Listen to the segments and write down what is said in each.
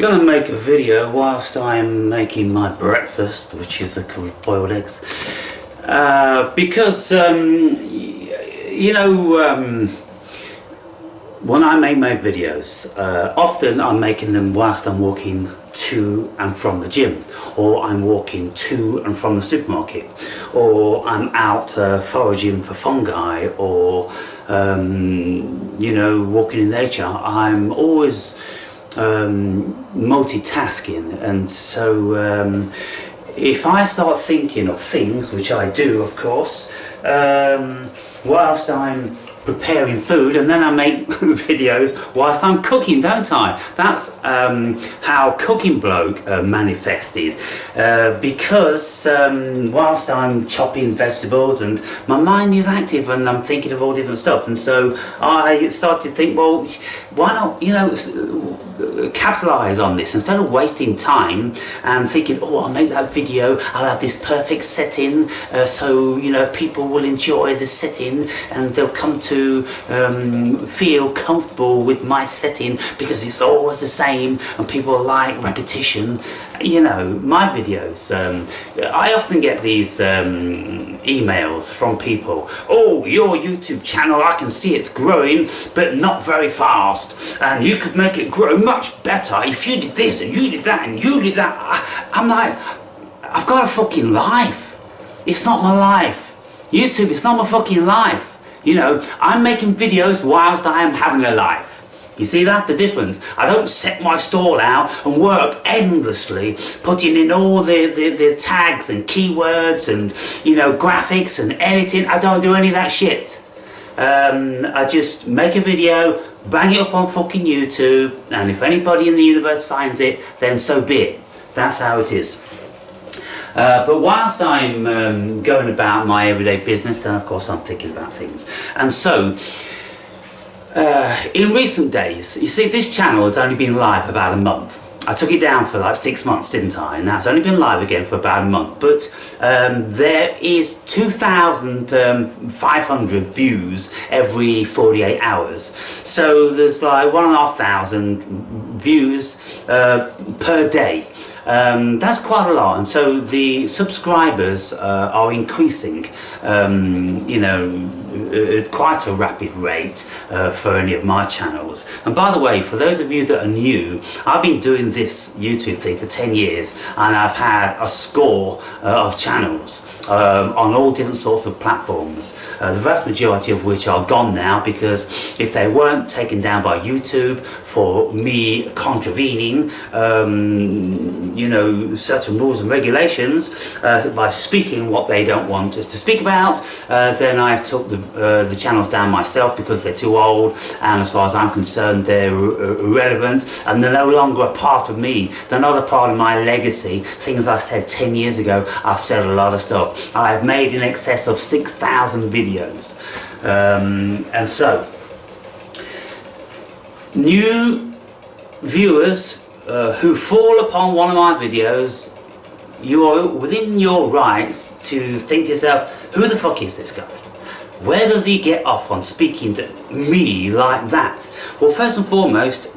Gonna make a video whilst I'm making my breakfast, which is a couple of boiled eggs, because when I make my videos, often I'm making them whilst I'm walking to and from the gym, or I'm walking to and from the supermarket, or I'm out foraging for fungi, or walking in nature. I'm always multitasking, and so if I start thinking of things, which I do of course, whilst I'm preparing food, and then I make videos whilst I'm cooking, don't I? That's how Cooking Bloke manifested, because whilst I'm chopping vegetables and my mind is active and I'm thinking of all different stuff, and so I started to think, well, why not capitalise on this instead of wasting time and thinking, oh, I'll make that video, I'll have this perfect setting, so people will enjoy the setting and they'll come to feel comfortable with my setting because it's always the same and people like repetition. My videos, I often get these emails from people. Oh, your YouTube channel, I can see it's growing but not very fast, and you could make it grow much better if you did this and you did that and you did that. I'm like, I've got a fucking life. It's not my life. YouTube, it's not my fucking life. I'm making videos whilst I am having a life. You see, that's the difference. I don't set my stall out and work endlessly, putting in all the tags and keywords and, graphics and editing. I don't do any of that shit. I just make a video, bang it up on fucking YouTube, and if anybody in the universe finds it, then so be it. That's how it is. But whilst I'm going about my everyday business, then of course I'm thinking about things. And so, in recent days, you see, this channel has only been live about a month. I took it down for like 6 months, didn't I? And that's only been live again for about a month. But there is 2,500 views every 48 hours. So there's like 1,500 views per day. That's quite a lot, and so the subscribers are increasing, at quite a rapid rate for any of my channels. And by the way, for those of you that are new, I've been doing this YouTube thing for 10 years, and I've had a score of channels on all different sorts of platforms, the vast majority of which are gone now, because if they weren't taken down by YouTube for me contravening certain rules and regulations by speaking what they don't want us to speak about, then I've took the channels down myself because they're too old, and as far as I'm concerned they're irrelevant and they're no longer a part of me. They're not a part of my legacy. Things I said 10 years ago, I've said a lot of stuff. I've made in excess of 6,000 videos, and so new viewers who fall upon one of my videos, you are within your rights to think to yourself, who the fuck is this guy? Where does he get off on speaking to me like that? Well, first and foremost,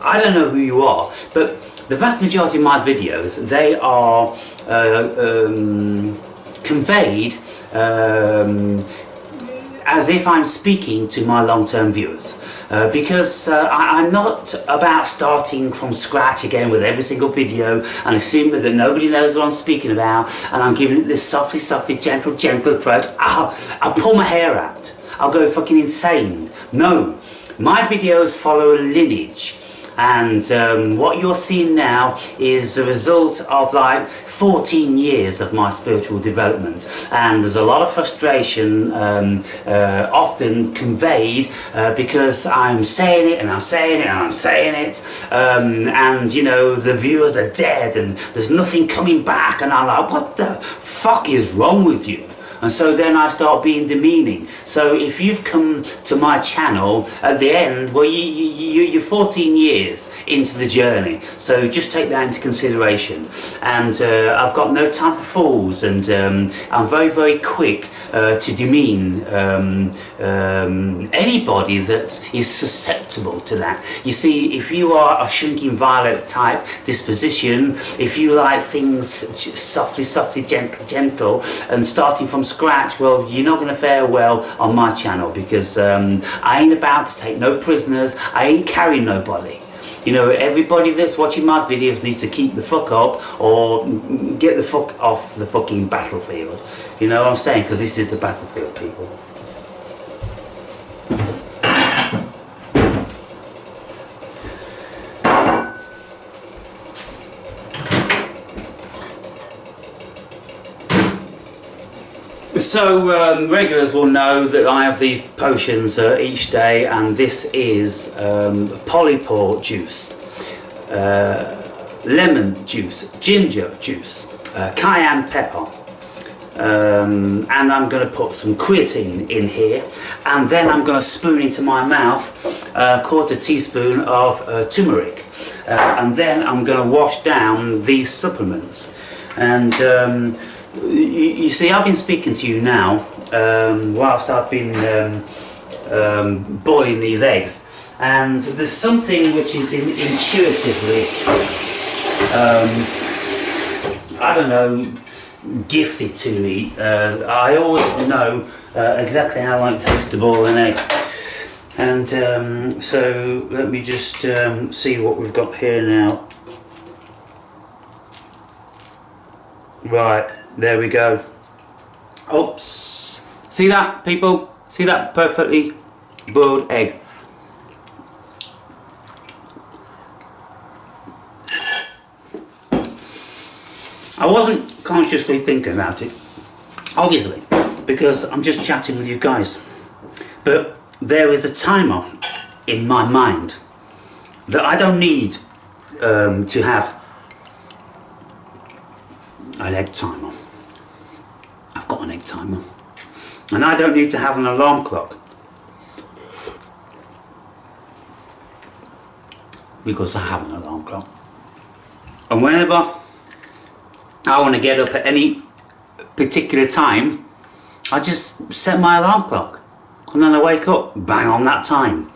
I don't know who you are, but the vast majority of my videos, they are conveyed as if I'm speaking to my long-term viewers, because I'm not about starting from scratch again with every single video and assuming that nobody knows what I'm speaking about, and I'm giving it this softly, gentle approach. I'll pull my hair out. I'll go fucking insane. No, my videos follow a lineage. And what you're seeing now is the result of like 14 years of my spiritual development, and there's a lot of frustration often conveyed because I'm saying it and I'm saying it and I'm saying it, and the viewers are dead and there's nothing coming back, and I'm like, what the fuck is wrong with you? And so then I start being demeaning. So if you've come to my channel at the end, well, you're 14 years into the journey, so just take that into consideration. And I've got no time for fools, and I'm very, very quick to demean anybody that is susceptible to that. You see, if you are a shrinking violet type disposition, if you like things softly, softly, gentle, and starting from scratch, well, you're not going to fare well on my channel, because I ain't about to take no prisoners. I ain't carrying nobody. You know, everybody that's watching my videos needs to keep the fuck up, or get the fuck off the fucking battlefield. You know what I'm saying? Because this is the battlefield, people. So regulars will know that I have these potions each day, and this is polypore juice, lemon juice, ginger juice, cayenne pepper, and I'm going to put some creatine in here, and then I'm going to spoon into my mouth a quarter teaspoon of turmeric, and then I'm going to wash down these supplements. And you see, I've been speaking to you now whilst I've been boiling these eggs, and there's something which is intuitively, I don't know, gifted to me. I always know exactly how I like to boil an egg. And so let me just see what we've got here now. Right, there we go. Oops. See that, people? See that perfectly boiled egg? I wasn't consciously thinking about it, obviously, because I'm just chatting with you guys. But there is a timer in my mind that I don't need to have an egg timer. I've got an egg timer, and I don't need to have an alarm clock, because I have an alarm clock, and whenever I want to get up at any particular time, I just set my alarm clock, and then I wake up bang on that time.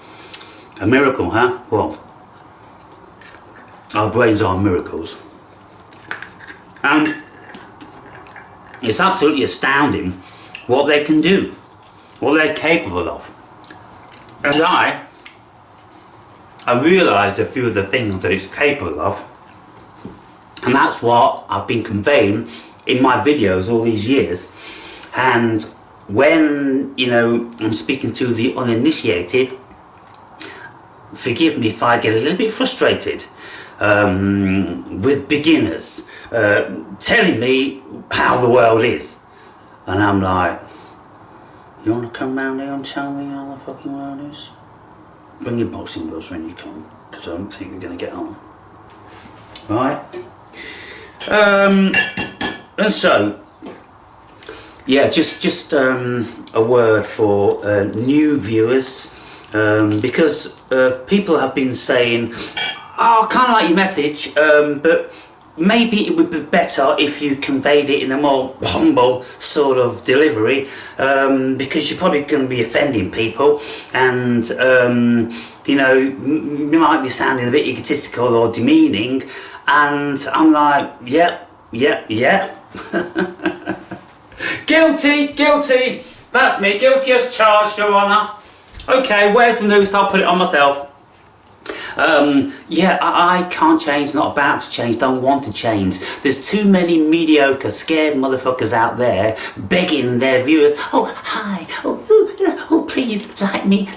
A miracle, huh? Well, our brains are miracles, and it's absolutely astounding what they can do, what they're capable of. And I realised a few of the things that it's capable of, and that's what I've been conveying in my videos all these years. And when, you know, I'm speaking to the uninitiated, forgive me if I get a little bit frustrated with beginners telling me how the world is, and I'm like, you want to come round here and tell me how the fucking world is? Bring your boxing gloves when you come, because I don't think we're going to get on. Right? And so, yeah, just a word for new viewers, because people have been saying, oh, I kind of like your message, but maybe it would be better if you conveyed it in a more humble sort of delivery, because you're probably going to be offending people, and you know, you might be sounding a bit egotistical or demeaning. And I'm like, yeah. Guilty, that's me, guilty as charged, Your Honour. Okay, where's the noose? I'll put it on myself. Yeah, I can't change, not about to change, don't want to change. There's too many mediocre, scared motherfuckers out there begging their viewers, oh, hi, oh, please, like me,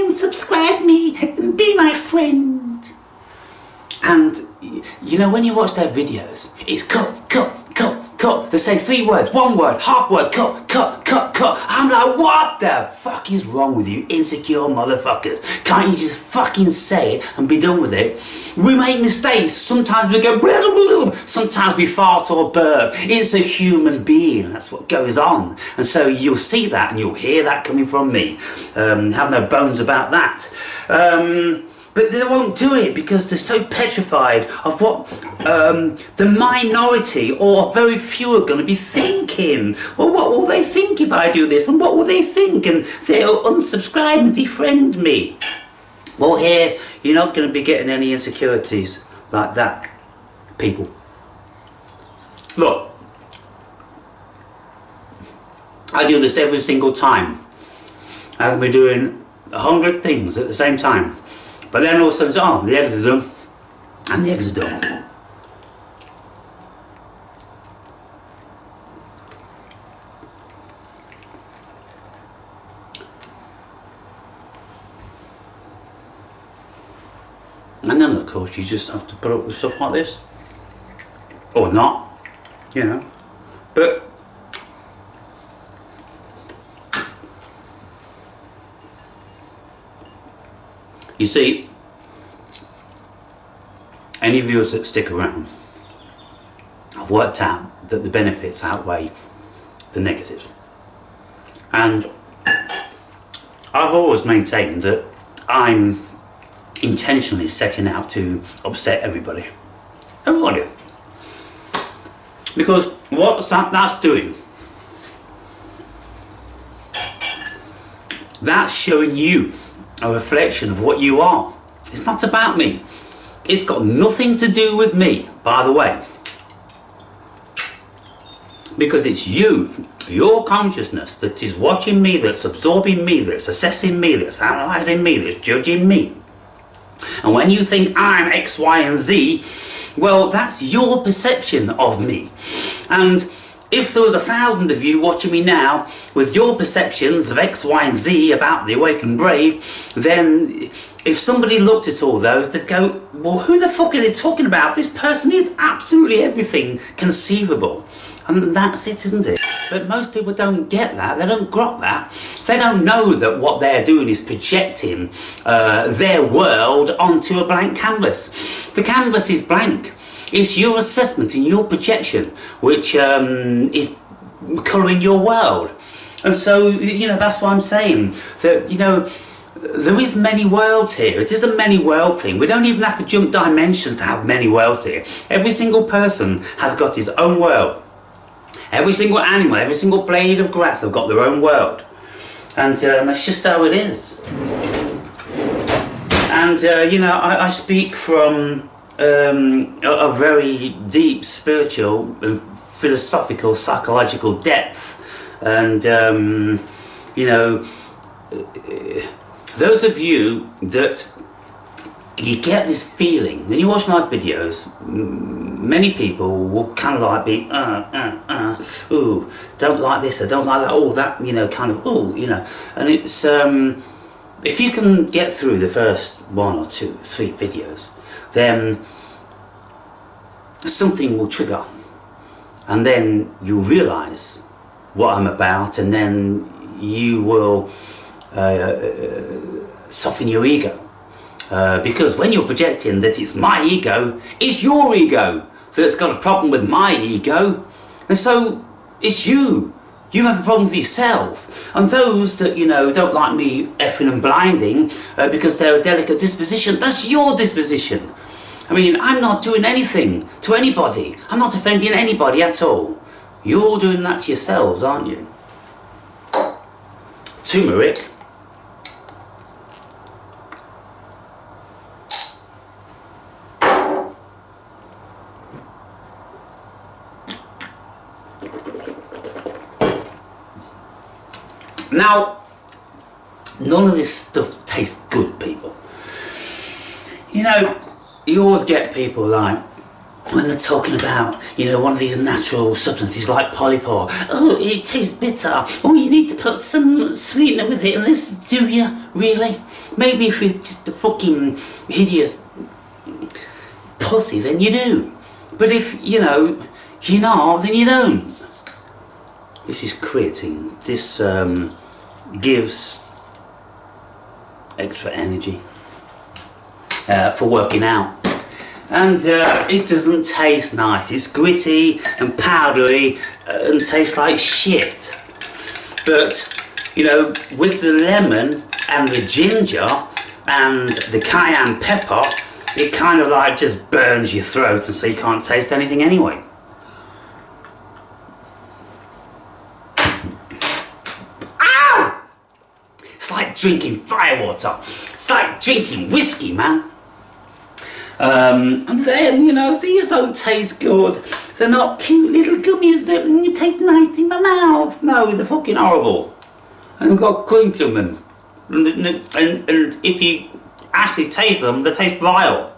and subscribe me, and be my friend. And, you know, when you watch their videos, it's cut, cut. They say 3 words, 1 word, half word, cut, cut, cut, cut. I'm like, what the fuck is wrong with you insecure motherfuckers? Can't you just fucking say it and be done with it? We make mistakes. Sometimes we go blah, blah, blah. Sometimes we fart or burp. It's a human being. That's what goes on. And so you'll see that and you'll hear that coming from me. Have no bones about that. But they won't do it because they're so petrified of what the minority or very few are going to be thinking. Well, what will they think if I do this? And what will they think? And they'll unsubscribe and defriend me. Well, here, you're not going to be getting any insecurities like that, people. Look, I do this every single time. I'll be doing 100 things at the same time. But then all of a sudden, oh, the eggs are done, and the eggs are done. And then, of course, you just have to put up with stuff like this. Or not, you know. But you see, any viewers that stick around, I've worked out that the benefits outweigh the negatives. And I've always maintained that I'm intentionally setting out to upset everybody. Everybody. Because what that's doing, that's showing you a reflection of what you are. It's not about me. It's got nothing to do with me, by the way. Because it's you, your consciousness, that is watching me, that's absorbing me, that's assessing me, that's analysing me, that's judging me. And when you think I'm X, Y and Z, well, that's your perception of me. And if there was 1,000 of you watching me now with your perceptions of X, Y and Z about the awakened brave, then if somebody looked at all those, they'd go, well, who the fuck are they talking about? This person is absolutely everything conceivable. And that's it, isn't it? But most people don't get that, they don't grok that. They don't know that what they're doing is projecting their world onto a blank canvas. The canvas is blank. It's your assessment and your projection which is colouring your world. And so, you know, that's why I'm saying that, you know, there is many worlds here. It is a many world thing. We don't even have to jump dimensions to have many worlds here. Every single person has got his own world. Every single animal, every single blade of grass have got their own world. And that's just how it is. And, you know, I speak from a very deep spiritual and philosophical, psychological depth. And, you know, those of you that you get this feeling, when you watch my videos, many people will kind of like be, ooh, don't like this, I don't like that, oh, that, you know, kind of, ooh, you know. And it's, if you can get through the first 1 or 2, 3 videos, then something will trigger. And then you'll realise what I'm about, and then you will soften your ego. Because when you're projecting that it's my ego, it's your ego that's got a problem with my ego. And so it's you. You have a problem with yourself. And those that, you know, don't like me effing and blinding because they're a delicate disposition, that's your disposition. I mean, I'm not doing anything to anybody. I'm not offending anybody at all. You're doing that to yourselves, aren't you? Turmeric. Now, none of this stuff tastes good, people. You know, you always get people like, when they're talking about, you know, one of these natural substances like polypore, oh, it tastes bitter, oh, you need to put some sweetener with it, and this, do you, really? Maybe if you're just a fucking hideous pussy, then you do. But if, you know, you're not, then you don't. This is creatine. This gives extra energy for working out. And it doesn't taste nice. It's gritty and powdery and tastes like shit. But, you know, with the lemon and the ginger and the cayenne pepper, it kind of like just burns your throat, and so you can't taste anything anyway. Ow! It's like drinking firewater. It's like drinking whiskey, man. And then, you know, these don't taste good. They're not cute little gummies that taste nice in my mouth. No, they're fucking horrible. And they've got crunch in them. And if you actually taste them, they taste vile.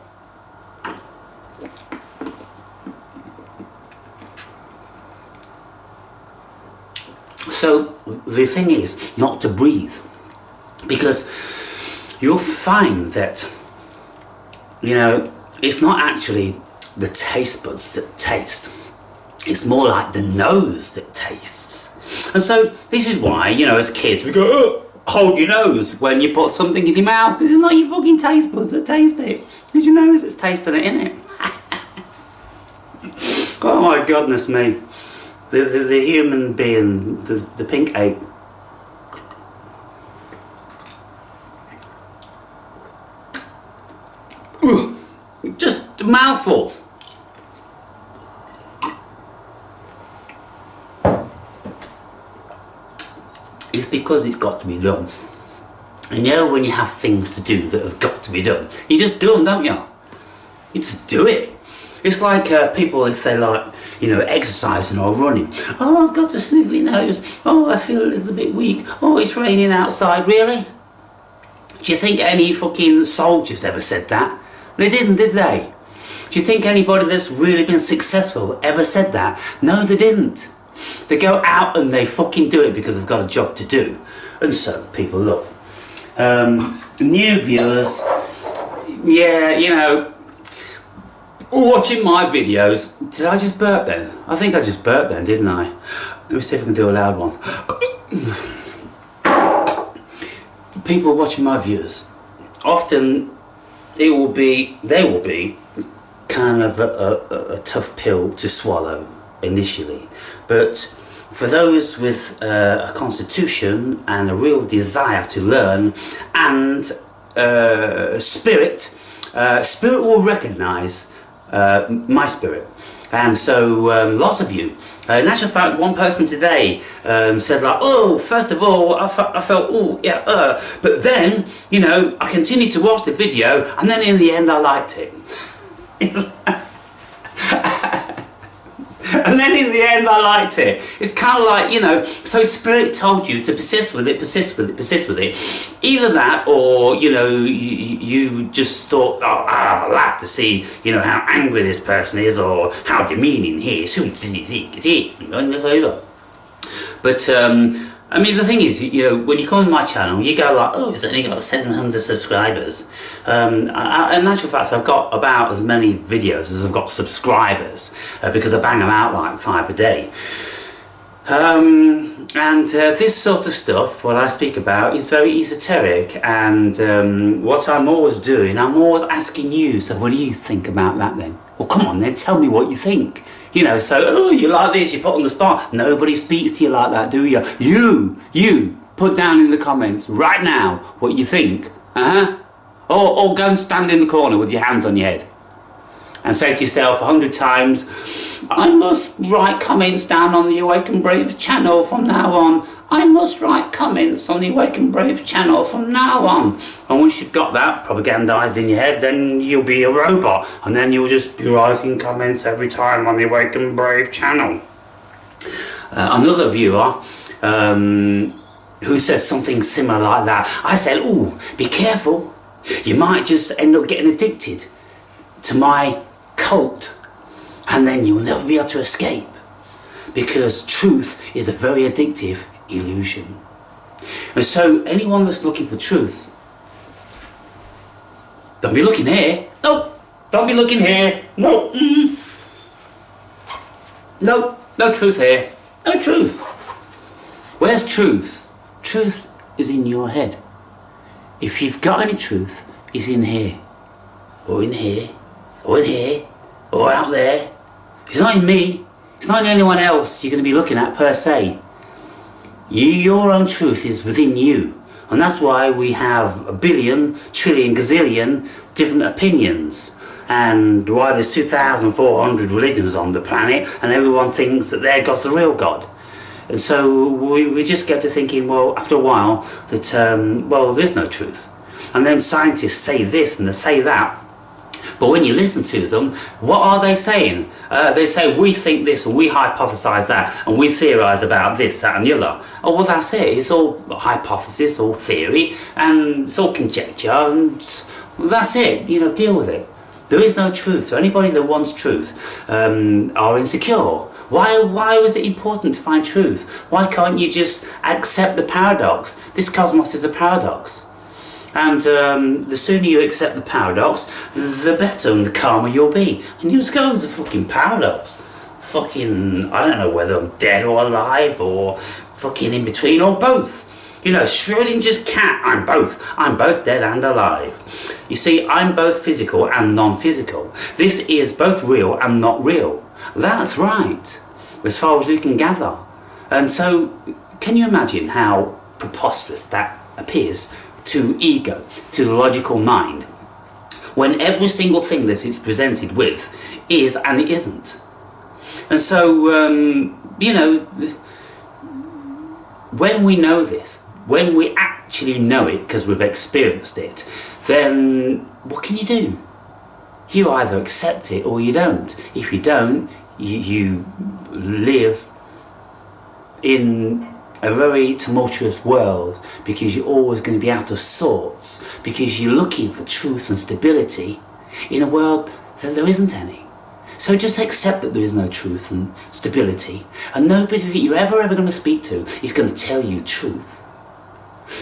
So the thing is not to breathe, because you'll find that, you know, it's not actually the taste buds that taste. It's more like the nose that tastes. And so this is why, you know, as kids we go, oh, hold your nose when you put something in your mouth, because it's not your fucking taste buds that taste it. It's your nose that's tasting it, isn't it? Oh my goodness me. The human being, the pink ape. Just a mouthful. It's because it's got to be done. And you know, when you have things to do that has got to be done, you just do them, don't you? You just do it. It's like people, if they like, you know, exercising or running. Oh, I've got a sniffly nose. Oh, I feel a little bit weak. Oh, it's raining outside. Really? Do you think any fucking soldiers ever said that? They didn't, did they? Do you think anybody that's really been successful ever said that? No, they didn't. They go out and they fucking do it because they've got a job to do. And so, people, look. New viewers, yeah, you know, watching my videos. Did I just burp then? I think I just burped then, didn't I? Let me see if I can do a loud one. People watching my videos, often they will be kind of a tough pill to swallow initially, but for those with a constitution and a real desire to learn and spirit will recognise my spirit. And so lots of you, in actual fact, one person today said like, oh, first of all I felt, oh yeah, but then, you know, I continued to watch the video and then in the end I liked it. And then in the end I liked it. It's kind of like, you know, so spirit told you to persist with it, persist with it, persist with it. Either that, or, you know, you just thought, oh, I'd like to see, you know, how angry this person is, or how demeaning he is. Who does he think it is? But I mean, the thing is, you know, when you come on my channel, you go like, oh, it's only got 700 subscribers. In actual fact, I've got about as many videos as I've got subscribers, because I bang them out like 5 a day. This sort of stuff, what I speak about, is very esoteric, and what I'm always doing, I'm always asking you, so what do you think about that then? Well, come on then, tell me what you think. You know, so, oh, you like this, you put on the spot. Nobody speaks to you like that, do you? You, put down in the comments right now what you think. Or go and stand in the corner with your hands on your head and say to yourself 100 times, I must write comments down on the Awake and Brave channel from now on. I must write comments on the Awake and Brave channel from now on. And once you've got that propagandized in your head, then you'll be a robot, and then you'll just be writing comments every time on the Awake and Brave channel. Another viewer who said something similar like that, I said, oh, be careful. You might just end up getting addicted to my cult, and then you'll never be able to escape, because truth is a very addictive illusion. And so anyone that's looking for truth, don't be looking here. No, don't be looking here. No. No, no truth here. No truth. Where's truth? Truth is in your head. If you've got any truth, it's in here. Or in here. Or in here. Or out there. It's not in me. It's not in anyone else you're going to be looking at per se. Your own truth is within you. And that's why we have a billion, trillion, gazillion different opinions. And why there's 2,400 religions on the planet and everyone thinks that their God's the real God. And so we just get to thinking, well, after a while, that, well, there's no truth. And then scientists say this and they say that. But when you listen to them, what are they saying? They say, we think this and we hypothesize that and we theorize about this, that and the other. Oh, well, that's it. It's all hypothesis, all theory, and it's all conjecture, and that's it. You know, deal with it. There is no truth. So anybody that wants truth are insecure. Why was it important to find truth? Why can't you just accept the paradox? This cosmos is a paradox. And the sooner you accept the paradox, the better and the calmer you'll be. And you just go, it's a fucking paradox. Fucking, I don't know whether I'm dead or alive or fucking in between or both. You know, Schrodinger's cat, I'm both. I'm both dead and alive. You see, I'm both physical and non-physical. This is both real and not real. That's right, as far as we can gather. And so, can you imagine how preposterous that appears to ego, to the logical mind, when every single thing that it's presented with is and it isn't? And so, you know, when we know this, when we actually know it because we've experienced it, then what can you do? You either accept it or you don't. If you don't, you live in a very tumultuous world because you're always going to be out of sorts, because you're looking for truth and stability in a world that there isn't any. So just accept that there is no truth and stability, and nobody that you're ever going to speak to is going to tell you truth.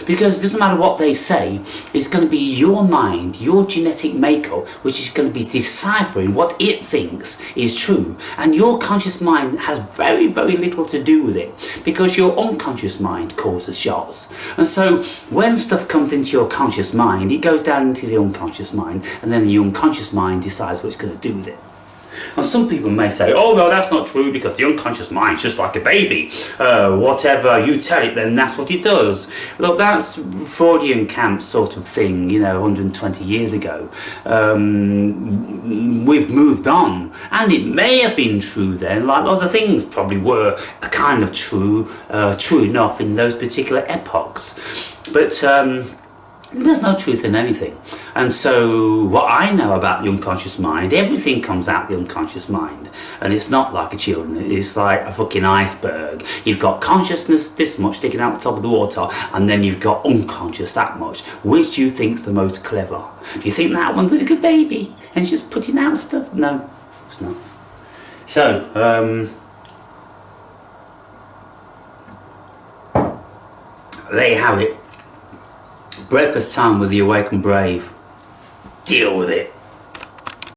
Because it doesn't matter what they say, it's going to be your mind, your genetic makeup, which is going to be deciphering what it thinks is true. And your conscious mind has very, very little to do with it, because your unconscious mind calls the shots. And so when stuff comes into your conscious mind, it goes down into the unconscious mind, and then the unconscious mind decides what it's going to do with it. And some people may say, oh no, that's not true because the unconscious mind's just like a baby. Whatever you tell it, then that's what it does. Look, that's Freudian camp sort of thing, you know, 120 years ago. We've moved on, and it may have been true then, like other things probably were a kind of true enough in those particular epochs. But there's no truth in anything. And so what I know about the unconscious mind, everything comes out the unconscious mind. And it's not like a children, it's like a fucking iceberg. You've got consciousness this much sticking out the top of the water, and then you've got unconscious that much. Which do you think's the most clever? Do you think that one's a little baby and just putting out stuff? No, it's not. So, there you have it. Breakfast time with the awake and brave. Deal with it.